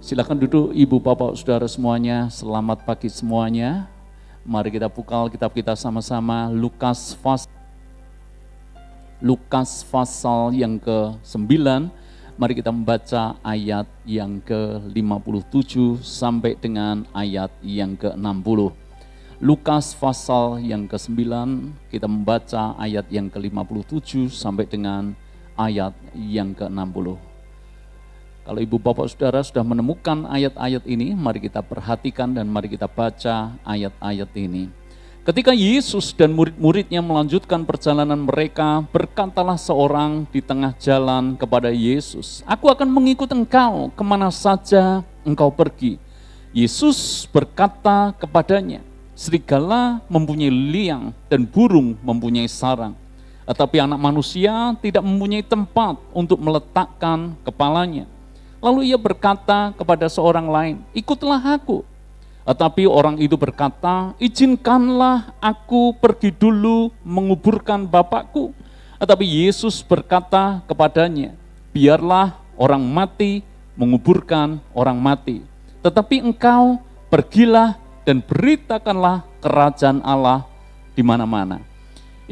Silakan duduk Ibu Bapak Saudara semuanya, selamat pagi semuanya. Mari kita buka Alkitab kita sama-sama, Lukas pasal yang ke-9. Mari kita membaca ayat yang ke-57 sampai dengan ayat yang ke-60. Lukas pasal yang ke-9, kita membaca ayat yang ke-57 sampai dengan ayat yang ke-60. Kalau Ibu Bapak Saudara sudah menemukan ayat-ayat ini, mari kita perhatikan dan mari kita baca ayat-ayat ini. Ketika Yesus dan murid-muridnya melanjutkan perjalanan mereka, berkatalah seorang di tengah jalan kepada Yesus, "Aku akan mengikut engkau kemana saja engkau pergi." Yesus berkata kepadanya, "Serigala mempunyai liang dan burung mempunyai sarang, tetapi anak manusia tidak mempunyai tempat untuk meletakkan kepalanya." Lalu ia berkata kepada seorang lain, "Ikutlah aku." Tetapi orang itu berkata, "Izinkanlah aku pergi dulu menguburkan bapakku." Tetapi Yesus berkata kepadanya, "Biarlah orang mati menguburkan orang mati. Tetapi engkau pergilah dan beritakanlah kerajaan Allah di mana-mana."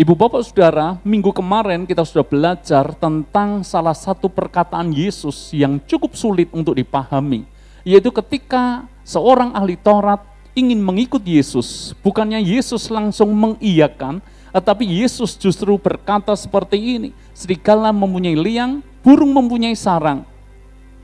Ibu Bapak Saudara, minggu kemarin kita sudah belajar tentang salah satu perkataan Yesus yang cukup sulit untuk dipahami, yaitu ketika seorang ahli Taurat ingin mengikut Yesus, bukannya Yesus langsung mengiyakan, tetapi Yesus justru berkata seperti ini, "Serigala mempunyai liang, burung mempunyai sarang,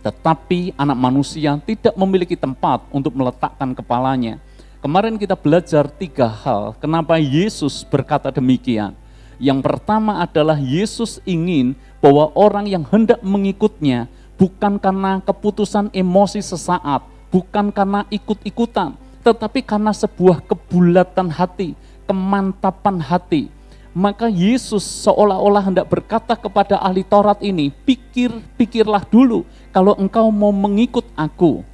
tetapi anak manusia tidak memiliki tempat untuk meletakkan kepalanya." Kemarin kita belajar 3 hal kenapa Yesus berkata demikian. Yang pertama adalah Yesus ingin bahwa orang yang hendak mengikutnya bukan karena keputusan emosi sesaat, bukan karena ikut-ikutan, tetapi karena sebuah kebulatan hati, kemantapan hati. Maka Yesus seolah-olah hendak berkata kepada ahli Taurat ini, pikirlah dulu kalau engkau mau mengikut aku.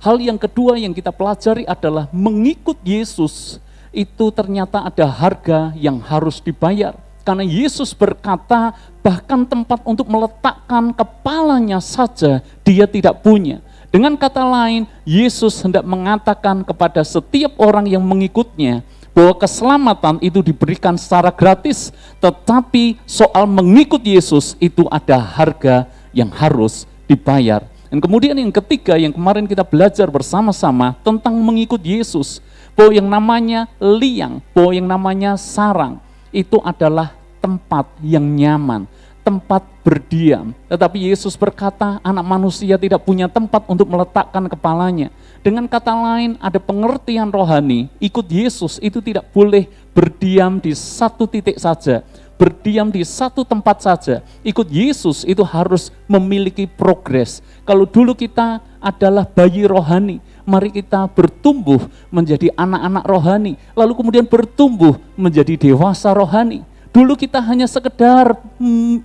Hal yang kedua yang kita pelajari adalah mengikut Yesus itu ternyata ada harga yang harus dibayar. Karena Yesus berkata bahkan tempat untuk meletakkan kepalanya saja dia tidak punya. Dengan kata lain, Yesus hendak mengatakan kepada setiap orang yang mengikutnya bahwa keselamatan itu diberikan secara gratis, tetapi soal mengikut Yesus itu ada harga yang harus dibayar. Dan kemudian yang ketiga yang kemarin kita belajar bersama-sama tentang mengikut Yesus, bahwa yang namanya liang, bahwa yang namanya sarang, itu adalah tempat yang nyaman, tempat berdiam. Tetapi Yesus berkata anak manusia tidak punya tempat untuk meletakkan kepalanya. Dengan kata lain ada pengertian rohani, ikut Yesus itu tidak boleh berdiam di satu titik saja, berdiam di satu tempat saja. Ikut Yesus itu harus memiliki progres. Kalau dulu kita adalah bayi rohani, mari kita bertumbuh menjadi anak-anak rohani, lalu kemudian bertumbuh menjadi dewasa rohani. Dulu kita hanya sekedar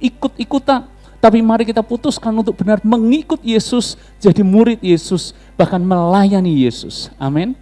ikut-ikutan, tapi mari kita putuskan untuk benar mengikut Yesus, jadi murid Yesus, bahkan melayani Yesus. Amin.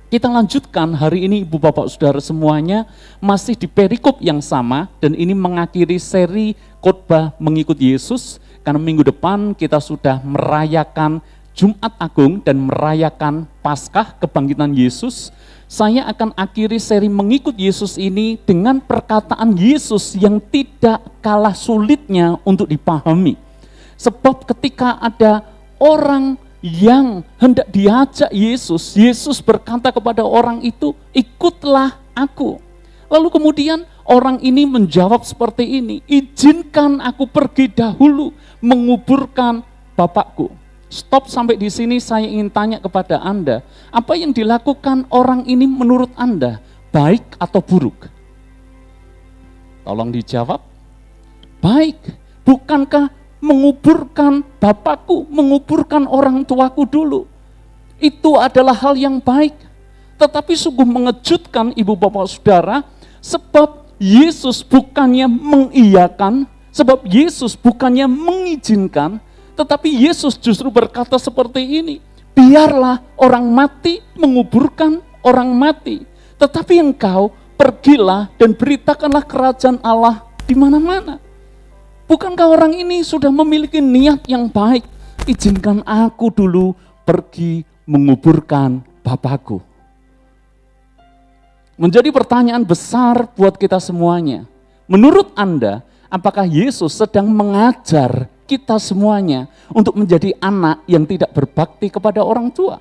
Kita lanjutkan hari ini Ibu Bapak Saudara semuanya masih di perikop yang sama, dan ini mengakhiri seri khotbah mengikut Yesus, karena minggu depan kita sudah merayakan Jumat Agung dan merayakan Paskah kebangkitan Yesus. Saya akan akhiri seri mengikut Yesus ini dengan perkataan Yesus yang tidak kalah sulitnya untuk dipahami. Sebab ketika ada orang yang hendak diajak Yesus, Yesus berkata kepada orang itu, "Ikutlah aku." Lalu kemudian orang ini menjawab seperti ini, "Izinkan aku pergi dahulu menguburkan bapakku." Stop sampai di sini, saya ingin tanya kepada Anda, apa yang dilakukan orang ini menurut Anda, baik atau buruk? Tolong dijawab. Baik. Bukankah menguburkan bapakku, menguburkan orang tuaku dulu, itu adalah hal yang baik? Tetapi sungguh mengejutkan Ibu Bapak Saudara, sebab Yesus bukannya mengiyakan, sebab Yesus bukannya mengizinkan, tetapi Yesus justru berkata seperti ini, "Biarlah orang mati menguburkan orang mati, tetapi engkau pergilah dan beritakanlah kerajaan Allah di mana-mana." Bukankah orang ini sudah memiliki niat yang baik? Izinkan aku dulu pergi menguburkan Bapakku. Menjadi pertanyaan besar buat kita semuanya. Menurut Anda, apakah Yesus sedang mengajar kita semuanya untuk menjadi anak yang tidak berbakti kepada orang tua?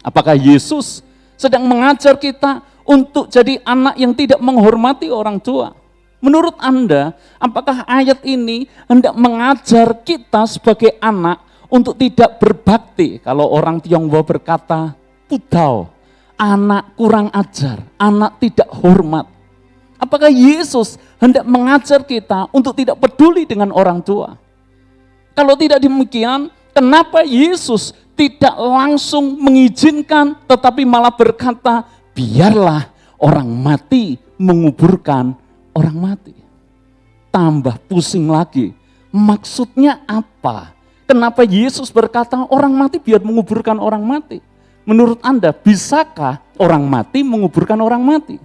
Apakah Yesus sedang mengajar kita untuk jadi anak yang tidak menghormati orang tua? Menurut Anda, apakah ayat ini hendak mengajar kita sebagai anak untuk tidak berbakti? Kalau orang Tionghoa berkata, putau, anak kurang ajar, anak tidak hormat. Apakah Yesus hendak mengajar kita untuk tidak peduli dengan orang tua? Kalau tidak demikian, kenapa Yesus tidak langsung mengizinkan tetapi malah berkata, biarlah orang mati menguburkan orang mati? Tambah pusing lagi, maksudnya apa? Kenapa Yesus berkata orang mati biar menguburkan orang mati? Menurut Anda, bisakah orang mati menguburkan orang mati?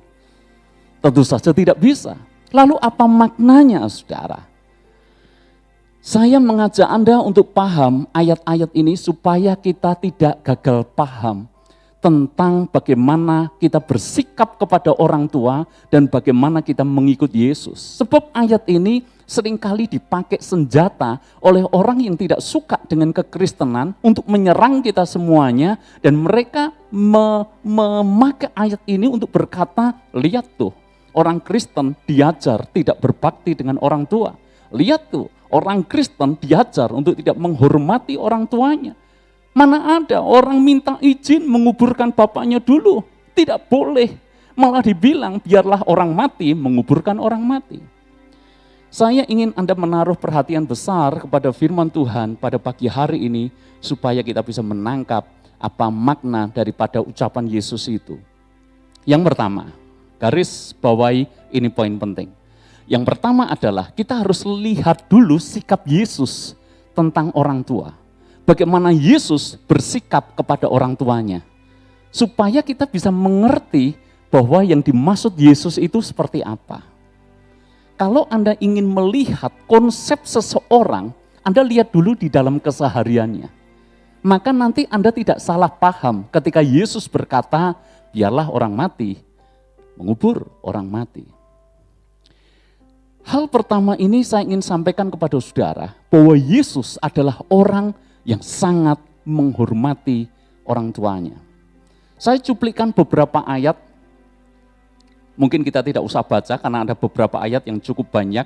Tentu saja tidak bisa. Lalu apa maknanya, saudara? Saya mengajak Anda untuk paham ayat-ayat ini supaya kita tidak gagal paham tentang bagaimana kita bersikap kepada orang tua dan bagaimana kita mengikut Yesus. Sebab ayat ini seringkali dipakai senjata oleh orang yang tidak suka dengan kekristenan untuk menyerang kita semuanya, dan mereka memakai ayat ini untuk berkata, lihat tuh, orang Kristen diajar tidak berbakti dengan orang tua. Lihat tuh, orang Kristen diajar untuk tidak menghormati orang tuanya. Mana ada orang minta izin menguburkan bapaknya dulu? Tidak boleh. Malah dibilang biarlah orang mati menguburkan orang mati. Saya ingin Anda menaruh perhatian besar kepada firman Tuhan pada pagi hari ini supaya kita bisa menangkap apa makna daripada ucapan Yesus itu. Yang pertama, garis bawahi ini poin penting. Yang pertama adalah kita harus lihat dulu sikap Yesus tentang orang tua. Bagaimana Yesus bersikap kepada orang tuanya. Supaya kita bisa mengerti bahwa yang dimaksud Yesus itu seperti apa. Kalau Anda ingin melihat konsep seseorang, Anda lihat dulu di dalam kesehariannya. Maka nanti Anda tidak salah paham ketika Yesus berkata, biarlah orang mati mengubur orang mati. Hal pertama ini saya ingin sampaikan kepada saudara, bahwa Yesus adalah orang yang sangat menghormati orang tuanya. Saya cuplikan beberapa ayat. Mungkin kita tidak usah baca karena ada beberapa ayat yang cukup banyak.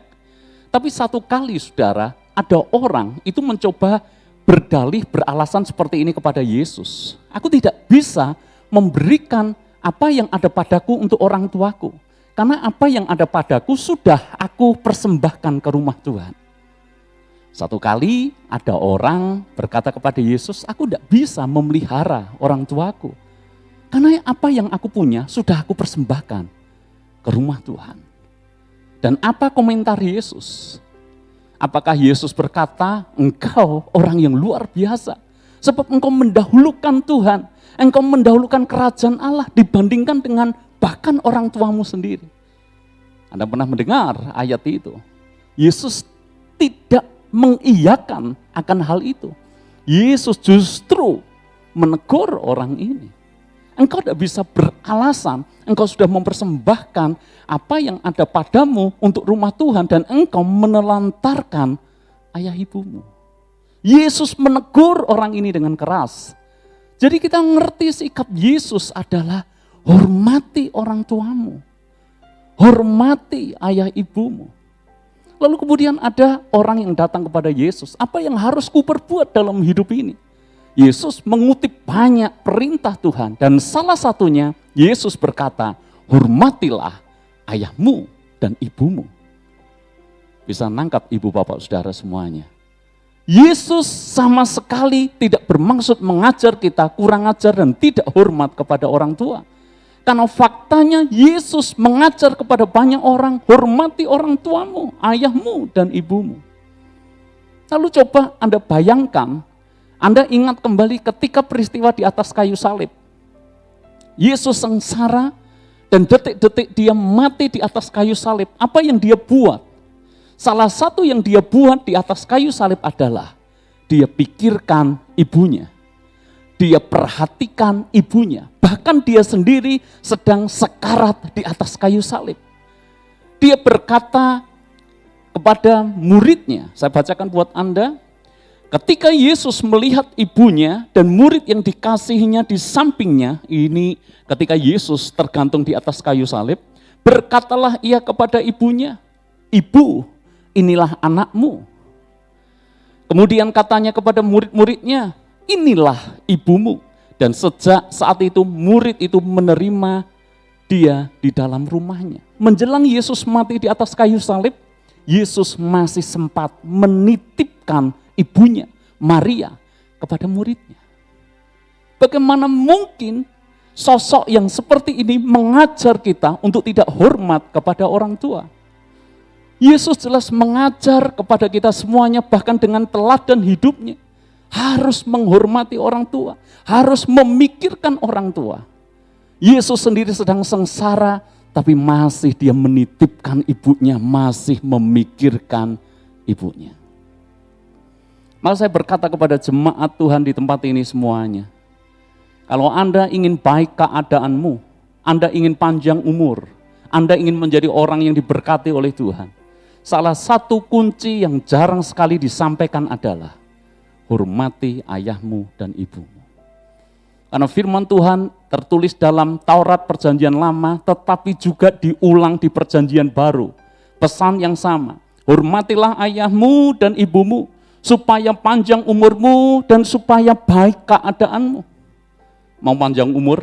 Tapi satu kali saudara, ada orang itu mencoba berdalih, beralasan seperti ini kepada Yesus. Aku tidak bisa memberikan apa yang ada padaku untuk orang tuaku. Karena apa yang ada padaku sudah aku persembahkan ke rumah Tuhan. Satu kali ada orang berkata kepada Yesus, aku tidak bisa memelihara orang tuaku. Karena apa yang aku punya sudah aku persembahkan ke rumah Tuhan. Dan apa komentar Yesus? Apakah Yesus berkata, engkau orang yang luar biasa, sebab engkau mendahulukan Tuhan, engkau mendahulukan kerajaan Allah dibandingkan dengan bahkan orang tuamu sendiri. Anda pernah mendengar ayat itu? Yesus tidak mengiyakan akan hal itu. Yesus justru menegur orang ini. Engkau tidak bisa beralasan, engkau sudah mempersembahkan apa yang ada padamu untuk rumah Tuhan dan engkau menelantarkan ayah ibumu. Yesus menegur orang ini dengan keras. Jadi kita ngerti sikap Yesus adalah hormati orang tuamu, hormati ayah ibumu. Lalu kemudian ada orang yang datang kepada Yesus, apa yang harus kuperbuat dalam hidup ini? Yesus mengutip banyak perintah Tuhan dan salah satunya Yesus berkata, hormatilah ayahmu dan ibumu. Bisa nangkap ibu bapak saudara semuanya. Yesus sama sekali tidak bermaksud mengajar kita kurang ajar dan tidak hormat kepada orang tua. Karena faktanya Yesus mengajar kepada banyak orang, hormati orang tuamu, ayahmu dan ibumu. Lalu coba Anda bayangkan, Anda ingat kembali ketika peristiwa di atas kayu salib. Yesus sengsara dan detik-detik dia mati di atas kayu salib. Apa yang dia buat? Salah satu yang dia buat di atas kayu salib adalah dia pikirkan ibunya. dia perhatikan ibunya. Bahkan dia sendiri sedang sekarat di atas kayu salib. Dia berkata kepada muridnya, saya bacakan buat Anda, ketika Yesus melihat ibunya dan murid yang dikasihinya di sampingnya, ini ketika Yesus tergantung di atas kayu salib, berkatalah ia kepada ibunya, "Ibu, inilah anakmu." Kemudian katanya kepada murid-muridnya, "Inilah ibumu." Dan sejak saat itu murid itu menerima dia di dalam rumahnya. Menjelang Yesus mati di atas kayu salib, Yesus masih sempat menitipkan ibunya, Maria, kepada muridnya. Bagaimana mungkin sosok yang seperti ini mengajar kita untuk tidak hormat kepada orang tua? Yesus jelas mengajar kepada kita semuanya, bahkan dengan teladan hidupnya. Harus menghormati orang tua, harus memikirkan orang tua. Yesus sendiri sedang sengsara, tapi masih dia menitipkan ibunya, masih memikirkan ibunya. Maka saya berkata kepada jemaat Tuhan di tempat ini semuanya, kalau Anda ingin baik keadaanmu, Anda ingin panjang umur, Anda ingin menjadi orang yang diberkati oleh Tuhan, salah satu kunci yang jarang sekali disampaikan adalah hormati ayahmu dan ibumu. Karena firman Tuhan tertulis dalam Taurat Perjanjian Lama, tetapi juga diulang di Perjanjian Baru. Pesan yang sama, hormatilah ayahmu dan ibumu, supaya panjang umurmu dan supaya baik keadaanmu. Mau panjang umur?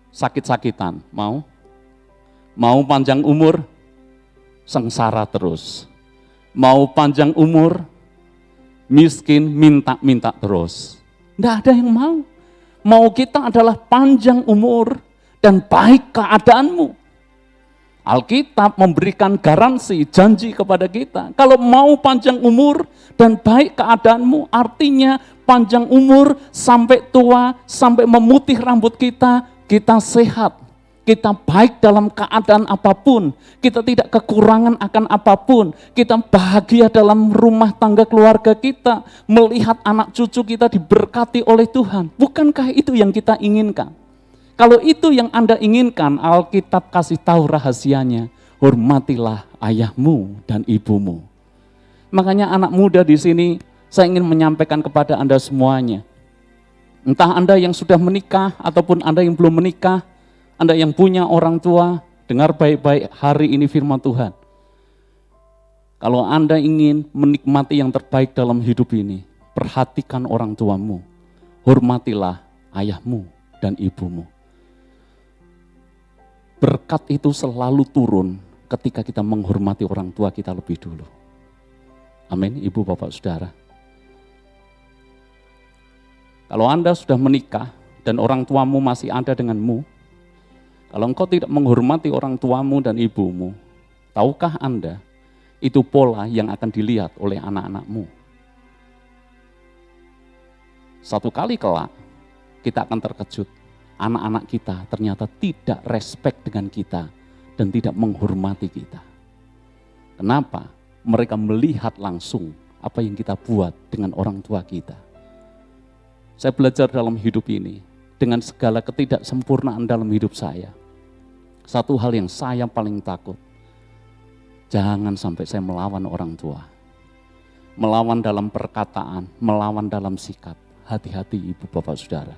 Sakit-sakitan, mau? Mau panjang umur? Sengsara terus. Mau panjang umur? Miskin, minta-minta terus. Tidak ada yang mau. Mau kita adalah panjang umur dan baik keadaanmu. Alkitab memberikan garansi, janji kepada kita. Kalau mau panjang umur dan baik keadaanmu, artinya panjang umur sampai tua, sampai memutih rambut kita sehat. Kita baik dalam keadaan apapun, kita tidak kekurangan akan apapun, kita bahagia dalam rumah tangga keluarga kita, melihat anak cucu kita diberkati oleh Tuhan. Bukankah itu yang kita inginkan? Kalau itu yang Anda inginkan, Alkitab kasih tahu rahasianya, hormatilah ayahmu dan ibumu. Makanya anak muda di sini, saya ingin menyampaikan kepada Anda semuanya. Entah Anda yang sudah menikah ataupun Anda yang belum menikah, Anda yang punya orang tua, dengar baik-baik hari ini firman Tuhan. Kalau Anda ingin menikmati yang terbaik dalam hidup ini, perhatikan orang tuamu, hormatilah ayahmu dan ibumu. Berkat itu selalu turun ketika kita menghormati orang tua kita lebih dulu. Amin, Ibu, Bapak, Saudara. Kalau Anda sudah menikah dan orang tuamu masih ada denganmu, kalau engkau tidak menghormati orang tuamu dan ibumu, tahukah Anda, itu pola yang akan dilihat oleh anak-anakmu. Satu kali kelak, kita akan terkejut. Anak-anak kita ternyata tidak respect dengan kita dan tidak menghormati kita. Kenapa? Mereka melihat langsung apa yang kita buat dengan orang tua kita. Saya belajar dalam hidup ini, dengan segala ketidaksempurnaan dalam hidup saya, satu hal yang saya paling takut, jangan sampai saya melawan orang tua. Melawan dalam perkataan, melawan dalam sikap. Hati-hati Ibu, Bapak, Saudara.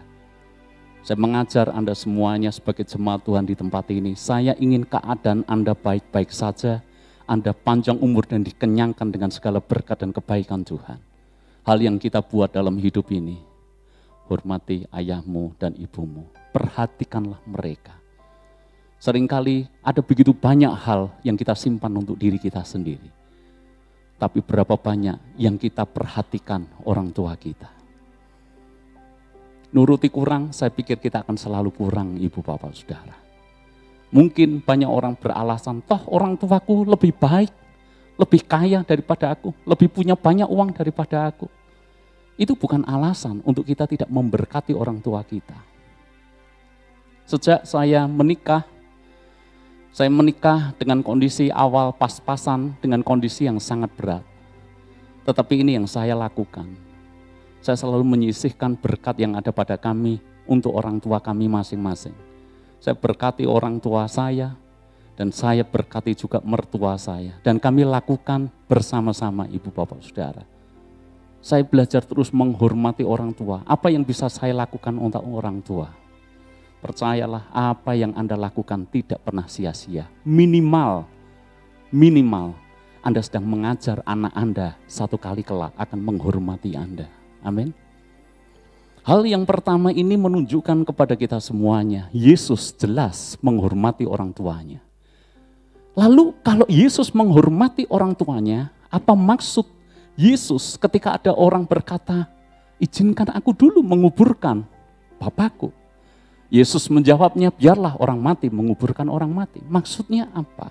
Saya mengajar Anda semuanya sebagai jemaat Tuhan di tempat ini, saya ingin keadaan Anda baik-baik saja, Anda panjang umur dan dikenyangkan dengan segala berkat dan kebaikan Tuhan. Hal yang kita buat dalam hidup ini, hormati ayahmu dan ibumu, perhatikanlah mereka. Seringkali ada begitu banyak hal yang kita simpan untuk diri kita sendiri. Tapi berapa banyak yang kita perhatikan orang tua kita. Nuruti kurang, saya pikir kita akan selalu kurang, Ibu, Bapak, Saudara. Mungkin banyak orang beralasan, toh orang tuaku lebih baik, lebih kaya daripada aku, lebih punya banyak uang daripada aku. Itu bukan alasan untuk kita tidak memberkati orang tua kita. Sejak saya menikah dengan kondisi awal pas-pasan, dengan kondisi yang sangat berat. Tetapi ini yang saya lakukan. saya selalu menyisihkan berkat yang ada pada kami untuk orang tua kami masing-masing. Saya berkati orang tua saya, dan saya berkati juga mertua saya. Dan kami lakukan bersama-sama ibu bapak saudara. Saya belajar terus menghormati orang tua. Apa yang bisa saya lakukan untuk orang tua? Percayalah, apa yang Anda lakukan tidak pernah sia-sia. Minimal Anda sedang mengajar anak Anda satu kali kelak akan menghormati Anda. Amin. Hal yang pertama ini menunjukkan kepada kita semuanya, Yesus jelas menghormati orang tuanya. Lalu kalau Yesus menghormati orang tuanya, apa maksud Yesus ketika ada orang berkata, izinkan aku dulu menguburkan Bapakku? Yesus menjawabnya, biarlah orang mati menguburkan orang mati. Maksudnya apa?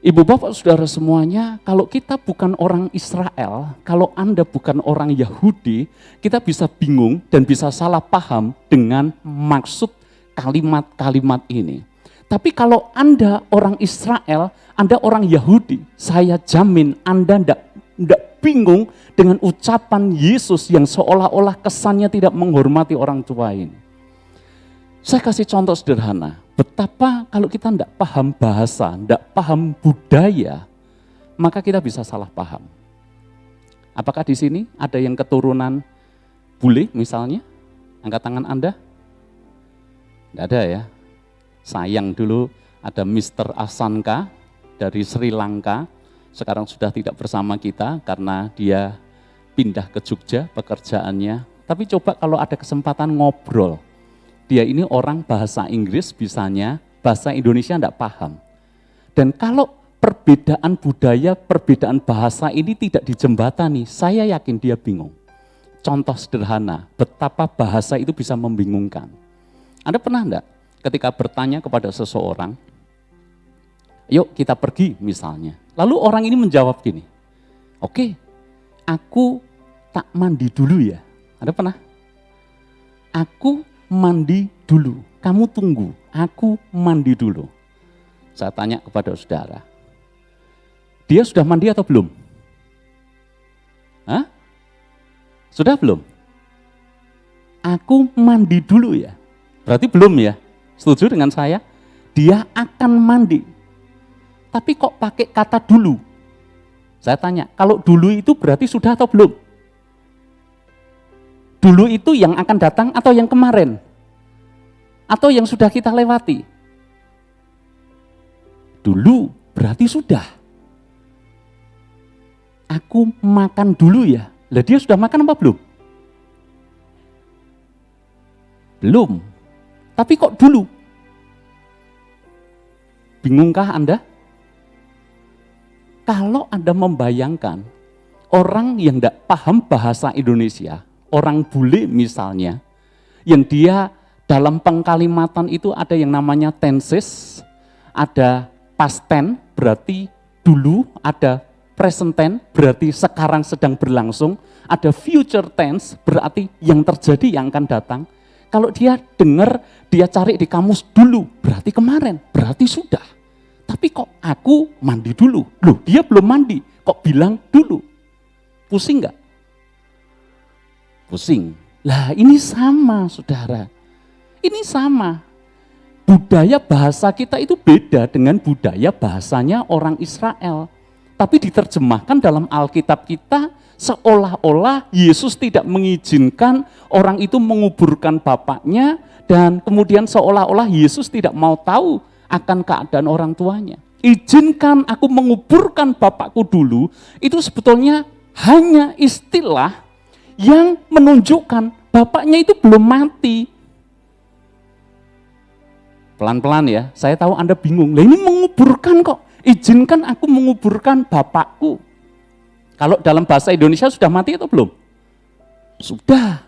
Ibu bapak saudara semuanya, kalau kita bukan orang Israel, kalau Anda bukan orang Yahudi, kita bisa bingung dan bisa salah paham dengan maksud kalimat-kalimat ini. Tapi kalau Anda orang Israel, Anda orang Yahudi, saya jamin Anda tidak bingung dengan ucapan Yesus yang seolah-olah kesannya tidak menghormati orang tua ini. Saya kasih contoh sederhana, betapa kalau kita tidak paham bahasa, tidak paham budaya, maka kita bisa salah paham. Apakah di sini ada yang keturunan bule misalnya? Angkat tangan Anda? Tidak ada ya. Sayang, dulu ada Mr. Asanka dari Sri Lanka, sekarang sudah tidak bersama kita karena dia pindah ke Jogja pekerjaannya. Tapi coba kalau ada kesempatan ngobrol. Dia ini orang bahasa Inggris bisanya, bahasa Indonesia tidak paham. Dan kalau perbedaan budaya, perbedaan bahasa ini tidak dijembatani, saya yakin dia bingung. Contoh sederhana, betapa bahasa itu bisa membingungkan. Anda pernah enggak ketika bertanya kepada seseorang, yuk kita pergi misalnya. Lalu orang ini menjawab gini, oke, aku tak mandi dulu ya. Anda pernah? Aku mandi dulu, kamu tunggu, aku mandi dulu. Saya tanya kepada saudara, dia sudah mandi atau belum? Hah? Sudah belum? Aku mandi dulu ya, berarti belum ya? Setuju dengan saya? Dia akan mandi, tapi kok pakai kata dulu? Saya tanya, kalau dulu itu berarti sudah atau belum? Dulu itu yang akan datang atau yang kemarin? Atau yang sudah kita lewati? Dulu berarti sudah. Aku makan dulu ya. Lah dia sudah makan apa belum? Belum. Tapi kok dulu? Bingungkah Anda? Kalau Anda membayangkan orang yang tidak paham bahasa Indonesia, orang bule misalnya, yang dia dalam pengkalimatan itu ada yang namanya tenses, ada past tense berarti dulu, ada present tense berarti sekarang sedang berlangsung, ada future tense berarti yang terjadi yang akan datang. Kalau dia dengar, dia cari di kamus dulu, berarti kemarin, berarti sudah. Tapi kok aku mandi dulu? Loh, dia belum mandi, kok bilang dulu? Pusing nggak? Pusing. Lah ini sama saudara, ini sama. Budaya bahasa kita itu beda dengan budaya bahasanya orang Israel. Tapi diterjemahkan dalam Alkitab kita seolah-olah Yesus tidak mengizinkan orang itu menguburkan bapaknya, dan kemudian seolah-olah Yesus tidak mau tahu akan keadaan orang tuanya. Izinkan aku menguburkan bapakku dulu, itu sebetulnya hanya istilah yang menunjukkan bapaknya itu belum mati. Pelan-pelan ya, saya tahu Anda bingung. Lah ini menguburkan kok, izinkan aku menguburkan bapakku. Kalau dalam bahasa Indonesia sudah mati atau belum? Sudah.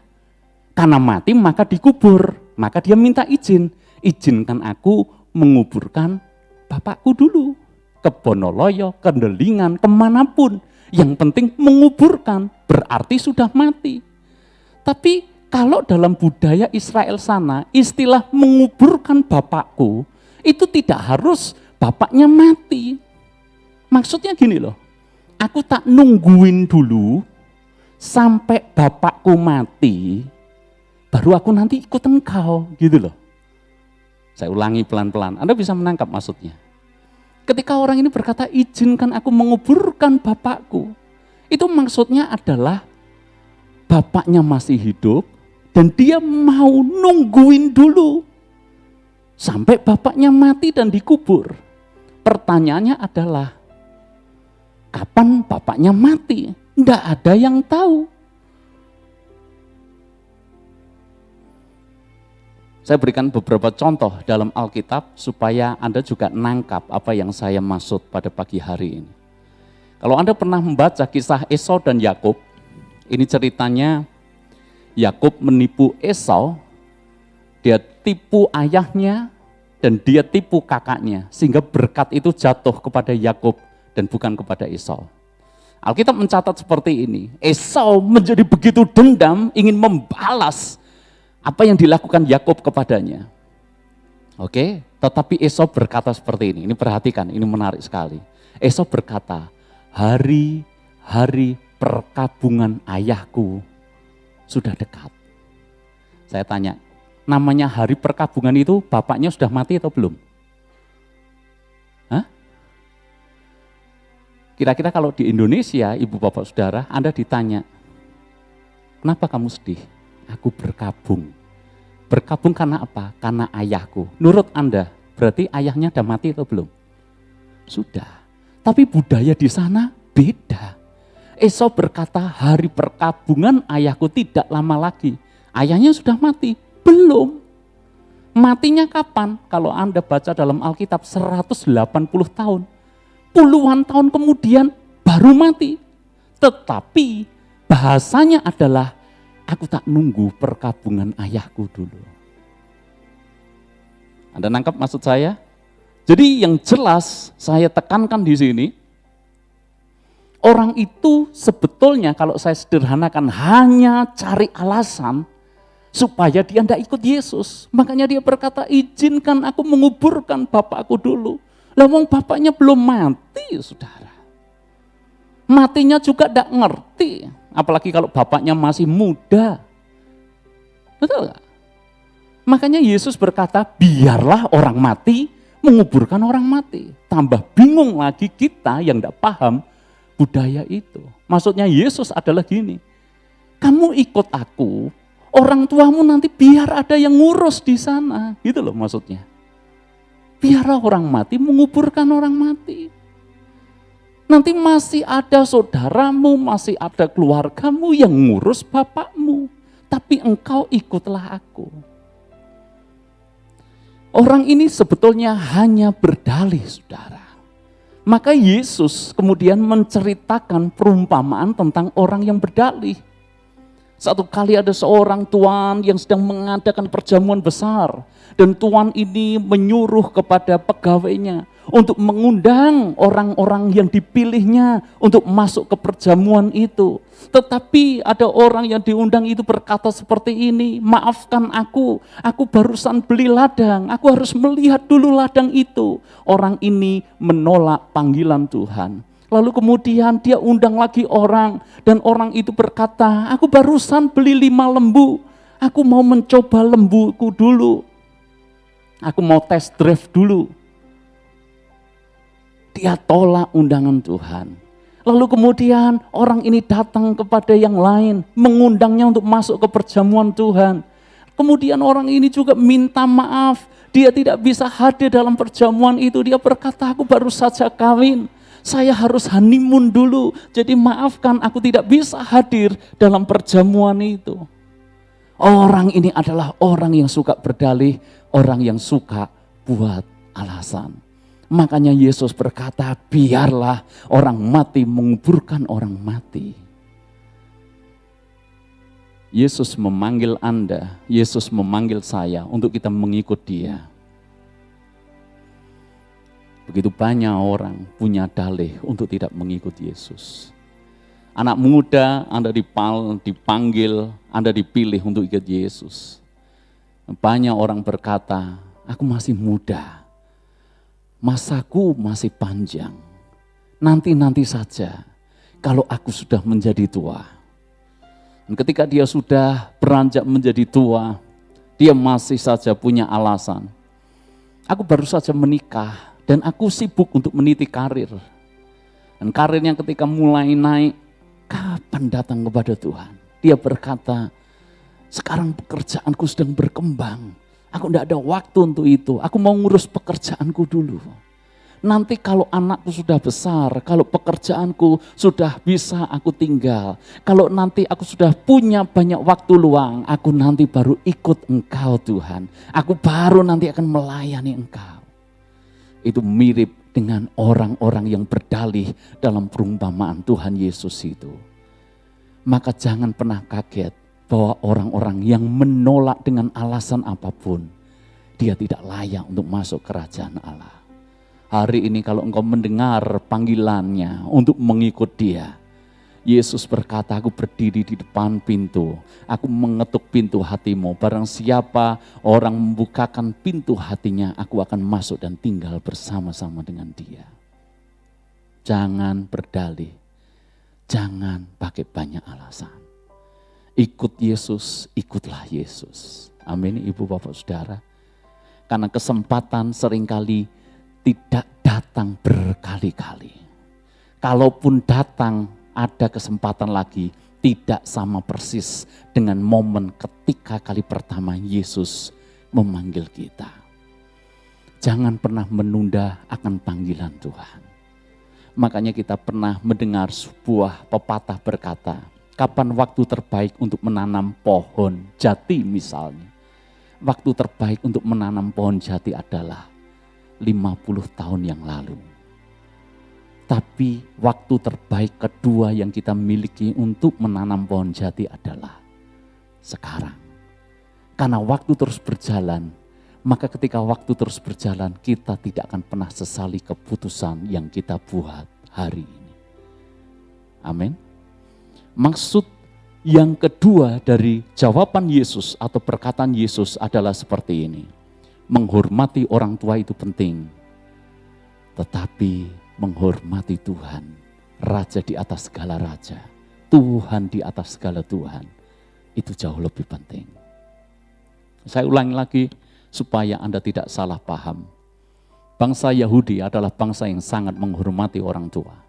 Karena mati maka dikubur. Maka dia minta izin. Izinkan aku menguburkan bapakku dulu. Ke Bonoloyo, ke Delingan, kemanapun. Yang penting menguburkan, berarti sudah mati. Tapi kalau dalam budaya Israel sana, istilah menguburkan bapakku, itu tidak harus bapaknya mati. Maksudnya gini loh, aku tak nungguin dulu sampai bapakku mati, baru aku nanti ikut engkau, gitu loh. Saya ulangi pelan-pelan, Anda bisa menangkap maksudnya. Ketika orang ini berkata, izinkan aku menguburkan bapakku, itu maksudnya adalah bapaknya masih hidup dan dia mau nungguin dulu sampai bapaknya mati dan dikubur. Pertanyaannya adalah, kapan bapaknya mati? Tidak ada yang tahu. Saya berikan beberapa contoh dalam Alkitab supaya Anda juga nangkap apa yang saya maksud pada pagi hari ini. Kalau Anda pernah membaca kisah Esau dan Yakub, ini ceritanya Yakub menipu Esau, dia tipu ayahnya dan dia tipu kakaknya, sehingga berkat itu jatuh kepada Yakub dan bukan kepada Esau. Alkitab mencatat seperti ini, Esau menjadi begitu dendam ingin membalas apa yang dilakukan Yakub kepadanya. Oke, tetapi Esau berkata seperti ini perhatikan, ini menarik sekali. Esau berkata, hari-hari perkabungan ayahku sudah dekat. Saya tanya, namanya hari perkabungan itu bapaknya sudah mati atau belum? Hah? Kira-kira kalau di Indonesia, ibu bapak saudara, Anda ditanya, kenapa kamu sedih? Aku berkabung. Berkabung karena apa? Karena ayahku. Menurut Anda, berarti ayahnya sudah mati atau belum? Sudah. Tapi budaya di sana beda. Esau berkata, hari perkabungan ayahku tidak lama lagi. Ayahnya sudah mati? Belum. Matinya kapan? Kalau Anda baca dalam Alkitab 180 tahun. Puluhan tahun kemudian baru mati. Tetapi bahasanya adalah, aku tak nunggu perkabungan ayahku dulu. Anda nangkap maksud saya? Jadi yang jelas saya tekankan di sini, orang itu sebetulnya kalau saya sederhanakan hanya cari alasan supaya dia tidak ikut Yesus. Makanya dia berkata, izinkan aku menguburkan bapakku dulu. Lah wong bapaknya belum mati, saudara. Matinya juga tidak ngerti. Apalagi kalau bapaknya masih muda. Betul gak? Makanya Yesus berkata, biarlah orang mati menguburkan orang mati. Tambah bingung lagi kita yang tidak paham budaya itu. Maksudnya Yesus adalah gini, kamu ikut aku, orang tuamu nanti biar ada yang ngurus di sana. Gitu loh maksudnya. Biarlah orang mati menguburkan orang mati. Nanti masih ada saudaramu, masih ada keluargamu yang ngurus bapakmu. Tapi engkau ikutlah aku. Orang ini sebetulnya hanya berdalih, saudara. Maka Yesus kemudian menceritakan perumpamaan tentang orang yang berdalih. Satu kali ada seorang tuan yang sedang mengadakan perjamuan besar. Dan tuan ini menyuruh kepada pegawainya untuk mengundang orang-orang yang dipilihnya untuk masuk ke perjamuan itu. Tetapi ada orang yang diundang itu berkata seperti ini, maafkan aku barusan beli ladang, aku harus melihat dulu ladang itu. Orang ini menolak panggilan Tuhan. Lalu kemudian dia undang lagi orang, dan orang itu berkata, aku barusan beli 5 lembu, aku mau mencoba lembuku dulu. Aku mau test drive dulu. Dia tolak undangan Tuhan. Lalu kemudian orang ini datang kepada yang lain, mengundangnya untuk masuk ke perjamuan Tuhan. Kemudian orang ini juga minta maaf, dia tidak bisa hadir dalam perjamuan itu. Dia berkata, aku baru saja kawin, saya harus honeymoon dulu, jadi maafkan aku tidak bisa hadir dalam perjamuan itu. Orang ini adalah orang yang suka berdalih, orang yang suka buat alasan. Makanya Yesus berkata, biarlah orang mati menguburkan orang mati. Yesus memanggil Anda, Yesus memanggil saya untuk kita mengikut Dia. Begitu banyak orang punya dalih untuk tidak mengikut Yesus. Anak muda, Anda dipanggil, Anda dipilih untuk ikut Yesus. Banyak orang berkata, aku masih muda, masaku masih panjang, nanti-nanti saja kalau aku sudah menjadi tua. Dan ketika dia sudah beranjak menjadi tua, dia masih saja punya alasan. Aku baru saja menikah dan aku sibuk untuk meniti karir. Dan karirnya ketika mulai naik, kapan datang kepada Tuhan? Dia berkata, sekarang pekerjaanku sedang berkembang. Aku tidak ada waktu untuk itu. Aku mau ngurus pekerjaanku dulu. Nanti kalau anakku sudah besar, kalau pekerjaanku sudah bisa aku tinggal. Kalau nanti aku sudah punya banyak waktu luang, aku nanti baru ikut Engkau Tuhan. Aku baru nanti akan melayani Engkau. Itu mirip dengan orang-orang yang berdalih dalam perumpamaan Tuhan Yesus itu. Maka jangan pernah kaget bahwa orang-orang yang menolak dengan alasan apapun, dia tidak layak untuk masuk kerajaan Allah. Hari ini kalau engkau mendengar panggilannya untuk mengikut dia, Yesus berkata, aku berdiri di depan pintu, aku mengetuk pintu hatimu. Barang siapa orang membukakan pintu hatinya, aku akan masuk dan tinggal bersama-sama dengan dia. Jangan berdalih, jangan pakai banyak alasan. Ikut Yesus, ikutlah Yesus. Amin, Ibu Bapak Saudara. Karena kesempatan seringkali tidak datang berkali-kali. Kalaupun datang, ada kesempatan lagi, tidak sama persis dengan momen ketika kali pertama Yesus memanggil kita. Jangan pernah menunda akan panggilan Tuhan. Makanya kita pernah mendengar sebuah pepatah berkata, kapan waktu terbaik untuk menanam pohon jati misalnya. Waktu terbaik untuk menanam pohon jati adalah 50 tahun yang lalu. Tapi waktu terbaik kedua yang kita miliki untuk menanam pohon jati adalah sekarang. Karena waktu terus berjalan, maka ketika waktu terus berjalan, kita tidak akan pernah sesali keputusan yang kita buat hari ini. Amin. Maksud yang kedua dari jawaban Yesus atau perkataan Yesus adalah seperti ini. Menghormati orang tua itu penting, tetapi menghormati Tuhan, Raja di atas segala Raja, Tuhan di atas segala Tuhan, itu jauh lebih penting. Saya ulangi lagi supaya Anda tidak salah paham. Bangsa Yahudi adalah bangsa yang sangat menghormati orang tua.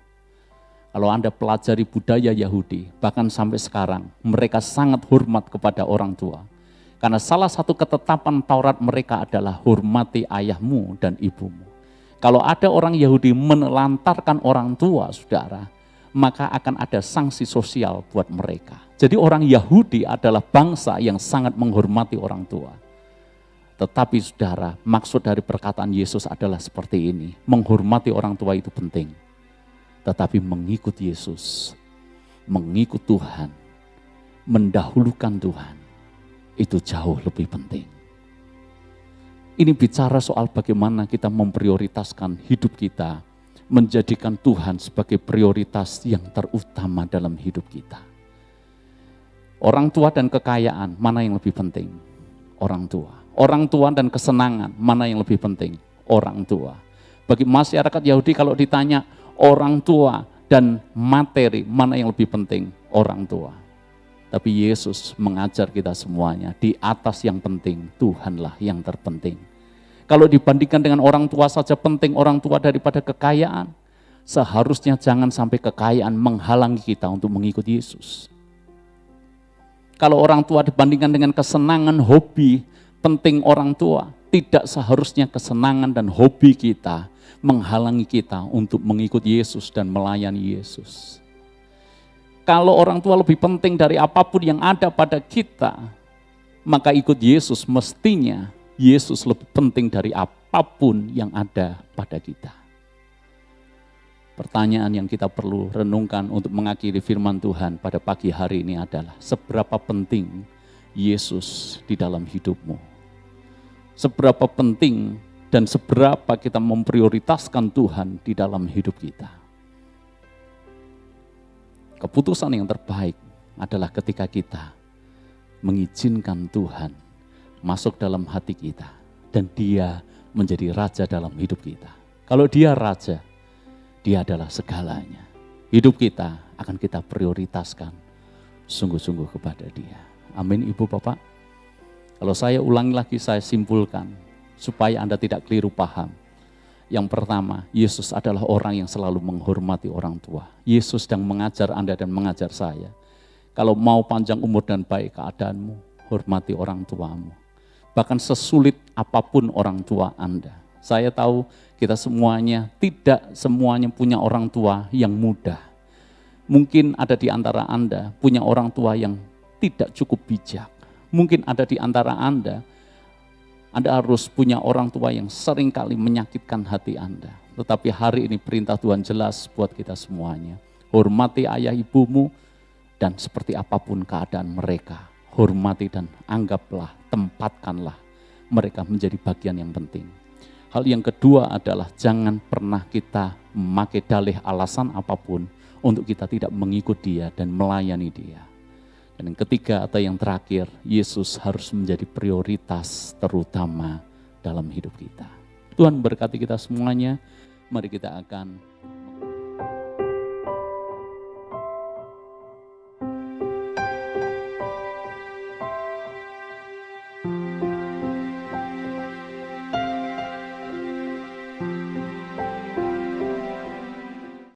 Kalau Anda pelajari budaya Yahudi, bahkan sampai sekarang, mereka sangat hormat kepada orang tua. Karena salah satu ketetapan Taurat mereka adalah hormati ayahmu dan ibumu. Kalau ada orang Yahudi menelantarkan orang tua, saudara, maka akan ada sanksi sosial buat mereka. Jadi orang Yahudi adalah bangsa yang sangat menghormati orang tua. Tetapi saudara, maksud dari perkataan Yesus adalah seperti ini. Menghormati orang tua itu penting. Tetapi mengikut Yesus, mengikut Tuhan, mendahulukan Tuhan, itu jauh lebih penting. Ini bicara soal bagaimana kita memprioritaskan hidup kita, menjadikan Tuhan sebagai prioritas yang terutama dalam hidup kita. Orang tua dan kekayaan, mana yang lebih penting? Orang tua. Orang tua dan kesenangan, mana yang lebih penting? Orang tua. Bagi masyarakat Yahudi kalau ditanya orang tua dan materi, mana yang lebih penting? Orang tua. Tapi Yesus mengajar kita semuanya, di atas yang penting, Tuhanlah yang terpenting. Kalau dibandingkan dengan orang tua saja penting orang tua daripada kekayaan, seharusnya jangan sampai kekayaan menghalangi kita untuk mengikut Yesus. Kalau orang tua dibandingkan dengan kesenangan, hobi, penting orang tua, tidak seharusnya kesenangan dan hobi kita menghalangi kita untuk mengikut Yesus dan melayani Yesus. Kalau orang tua lebih penting dari apapun yang ada pada kita, maka ikut Yesus mestinya Yesus lebih penting dari apapun yang ada pada kita. Pertanyaan yang kita perlu renungkan untuk mengakhiri firman Tuhan pada pagi hari ini adalah, seberapa penting Yesus di dalam hidupmu? Seberapa penting dan seberapa kita memprioritaskan Tuhan di dalam hidup kita? Keputusan yang terbaik adalah ketika kita mengizinkan Tuhan masuk dalam hati kita dan Dia menjadi Raja dalam hidup kita. Kalau Dia Raja, Dia adalah segalanya. Hidup kita akan kita prioritaskan sungguh-sungguh kepada Dia. Amin Ibu Bapak. Kalau saya ulangi lagi, saya simpulkan supaya Anda tidak keliru paham. Yang pertama, Yesus adalah orang yang selalu menghormati orang tua. Yesus sedang mengajar Anda dan mengajar saya. Kalau mau panjang umur dan baik keadaanmu, hormati orang tuamu. Bahkan sesulit apapun orang tua Anda. Saya tahu kita semuanya, tidak semuanya punya orang tua yang mudah. Mungkin ada di antara Anda punya orang tua yang tidak cukup bijak. Mungkin ada di antara Anda harus punya orang tua yang seringkali menyakitkan hati Anda. Tetapi hari ini perintah Tuhan jelas buat kita semuanya. Hormati ayah ibumu dan seperti apapun keadaan mereka. Hormati dan anggaplah, tempatkanlah mereka menjadi bagian yang penting. Hal yang kedua adalah jangan pernah kita memakai dalih alasan apapun untuk kita tidak mengikut Dia dan melayani Dia. Dan yang ketiga atau yang terakhir, Yesus harus menjadi prioritas terutama dalam hidup kita. Tuhan berkati kita semuanya. Mari kita akan